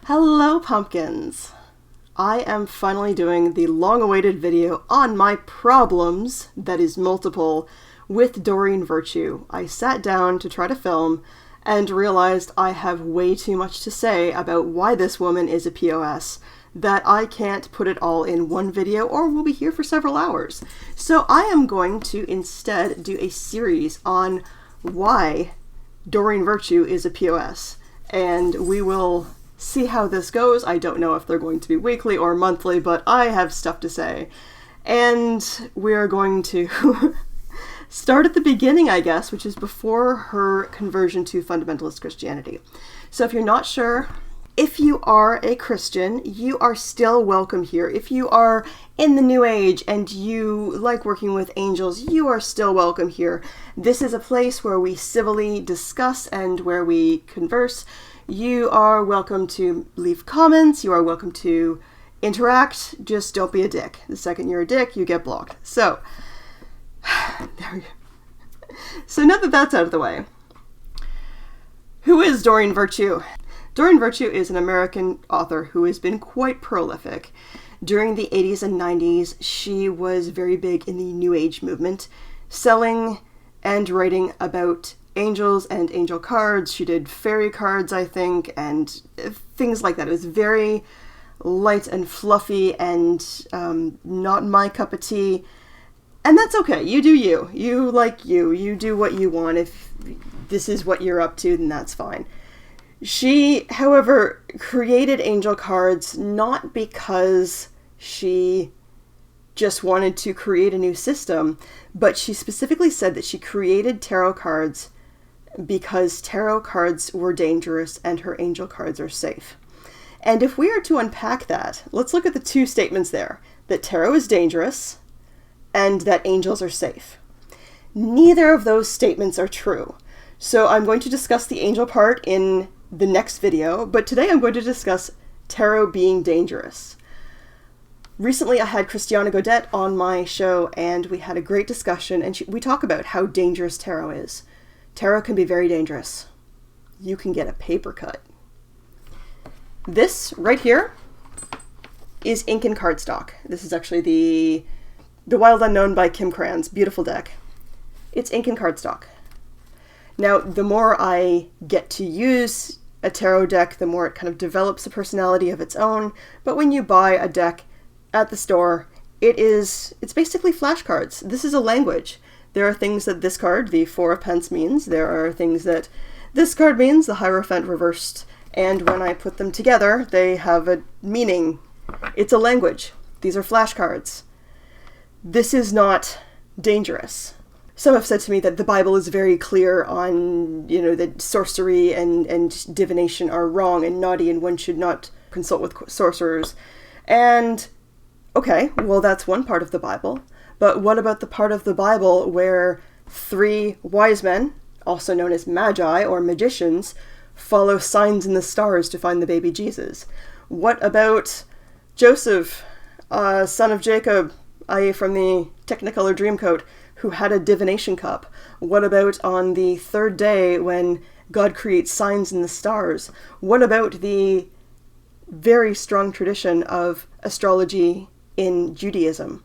Hello, pumpkins! I am finally doing the long-awaited video on my problems, that is multiple, with Doreen Virtue. I sat down to try to film and realized I have way too much to say about why this woman is a POS, that I can't put it all in one video or we'll be here for several hours. So I am going to instead do a series on why Doreen Virtue is a POS, and we will see how this goes. I don't know if they're going to be weekly or monthly, but I have stuff to say. And we are going to start at the beginning, I guess, which is before her conversion to fundamentalist Christianity. So if you're not sure, if you are a Christian, you are still welcome here. If you are in the New Age and you like working with angels, you are still welcome here. This is a place where we civilly discuss and where we converse. You are welcome to leave comments. You are welcome to interact. Just don't be a dick. The second you're a dick, you get blocked. So, there we go. So now that that's out of the way, who is Doreen Virtue? Doreen Virtue is an American author who has been quite prolific. During the 80s and 90s, she was very big in the New Age movement, selling and writing about angels and angel cards. She did fairy cards, I think, and things like that. It was very light and fluffy and not my cup of tea. And that's okay. You do you. You like you. You do what you want. If this is what you're up to, then that's fine. She, however, created angel cards not because she just wanted to create a new system, but she specifically said that she created tarot cards because tarot cards were dangerous and her angel cards are safe. And if we are to unpack that, let's look at the two statements there, that tarot is dangerous and that angels are safe. Neither of those statements are true. So I'm going to discuss the angel part in the next video, but today I'm going to discuss tarot being dangerous. Recently I had Christiana Godet on my show and we had a great discussion, and we talk about how dangerous tarot is. Tarot can be very dangerous. You can get a paper cut. This right here is ink and cardstock. This is actually the Wild Unknown by Kim Cran's beautiful deck. It's ink and cardstock. Now, the more I get to use a tarot deck, the more it kind of develops a personality of its own. But when you buy a deck at the store, it's basically flashcards. This is a language. There are things that this card, the Four of Pence, means. There are things that this card means, the Hierophant reversed. And when I put them together, they have a meaning. It's a language. These are flashcards. This is not dangerous. Some have said to me that the Bible is very clear on, that sorcery and divination are wrong and naughty and one should not consult with sorcerers. And, okay, well, that's one part of the Bible. But what about the part of the Bible where three wise men, also known as magi or magicians, follow signs in the stars to find the baby Jesus? What about Joseph, son of Jacob, i.e. from the Technicolor Dreamcoat, who had a divination cup? What about on the third day when God creates signs in the stars? What about the very strong tradition of astrology in Judaism?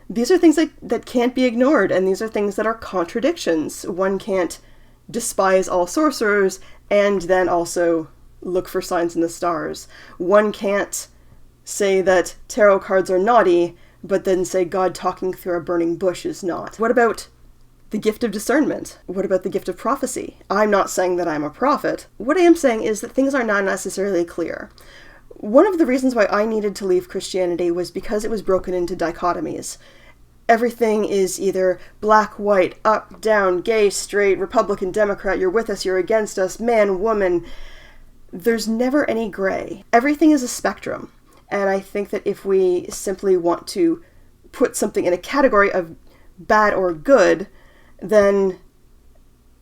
These are things that can't be ignored, and these are things that are contradictions. One can't despise all sorcerers and then also look for signs in the stars. One can't say that tarot cards are naughty, but then say God talking through a burning bush is not. What about the gift of discernment? What about the gift of prophecy? I'm not saying that I'm a prophet. What I am saying is that things are not necessarily clear. One of the reasons why I needed to leave Christianity was because it was broken into dichotomies. Everything is either black, white, up, down, gay, straight, Republican, Democrat, you're with us, you're against us, man, woman. There's never any gray. Everything is a spectrum. And I think that if we simply want to put something in a category of bad or good, then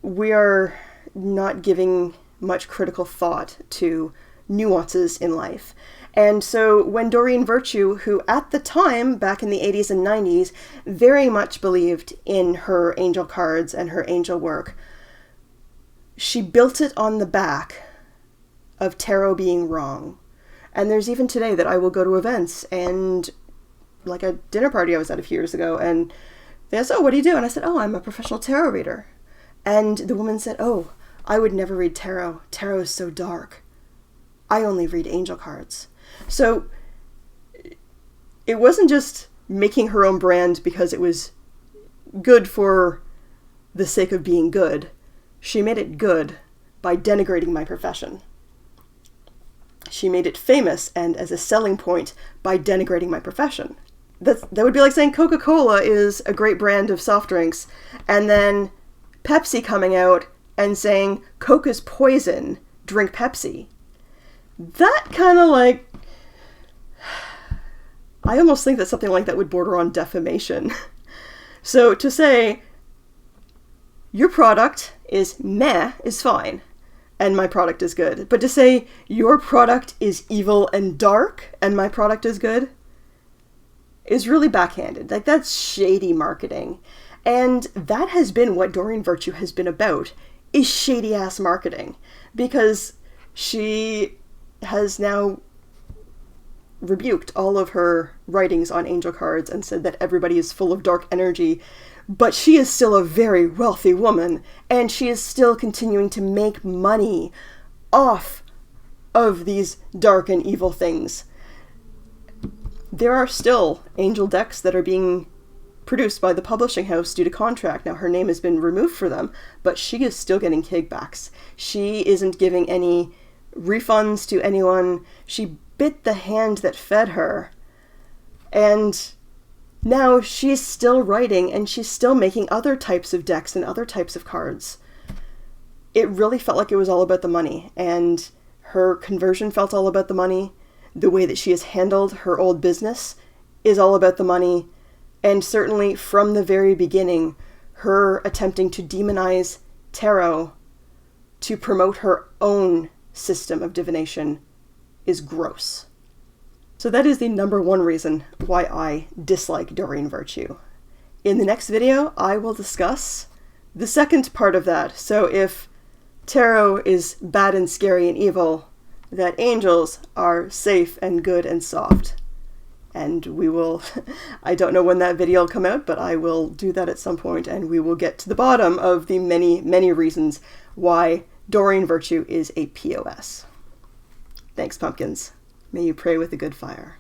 we are not giving much critical thought to nuances in life. And so when Doreen Virtue, who at the time, back in the 80s and 90s, very much believed in her angel cards and her angel work, she built it on the back of tarot being wrong. And there's even today that I will go to events, and like a dinner party I was at a few years ago, and they asked, oh, what do you do? And I said, oh, I'm a professional tarot reader. And the woman said, oh, I would never read tarot. Tarot is so dark. I only read angel cards. So it wasn't just making her own brand because it was good for the sake of being good. She made it good by denigrating my profession. She made it famous and as a selling point by denigrating my profession. That would be like saying Coca-Cola is a great brand of soft drinks, and then Pepsi coming out and saying Coke is poison, drink Pepsi. That kind of like... I almost think that something like that would border on defamation. So to say, your product is meh is fine, and my product is good. But to say, your product is evil and dark, and my product is good, is really backhanded. Like, that's shady marketing. And that has been what Doreen Virtue has been about, is shady-ass marketing. Because she has now rebuked all of her writings on angel cards and said that everybody is full of dark energy, but she is still a very wealthy woman, and she is still continuing to make money off of these dark and evil things. There are still angel decks that are being produced by the publishing house due to contract. Now, her name has been removed for them, but she is still getting kickbacks. She isn't giving any refunds to anyone. She bit the hand that fed her. And now she's still writing, and she's still making other types of decks and other types of cards. It really felt like it was all about the money, and her conversion felt all about the money. The way that she has handled her old business is all about the money. And certainly from the very beginning, her attempting to demonize tarot to promote her own system of divination is gross. So that is the number one reason why I dislike Doreen Virtue. In the next video, I will discuss the second part of that. So if tarot is bad and scary and evil, that angels are safe and good and soft. And we will, I don't know when that video will come out, but I will do that at some point, and we will get to the bottom of the many, many reasons why Doreen Virtue is a POS. Thanks, pumpkins. May you pray with a good fire.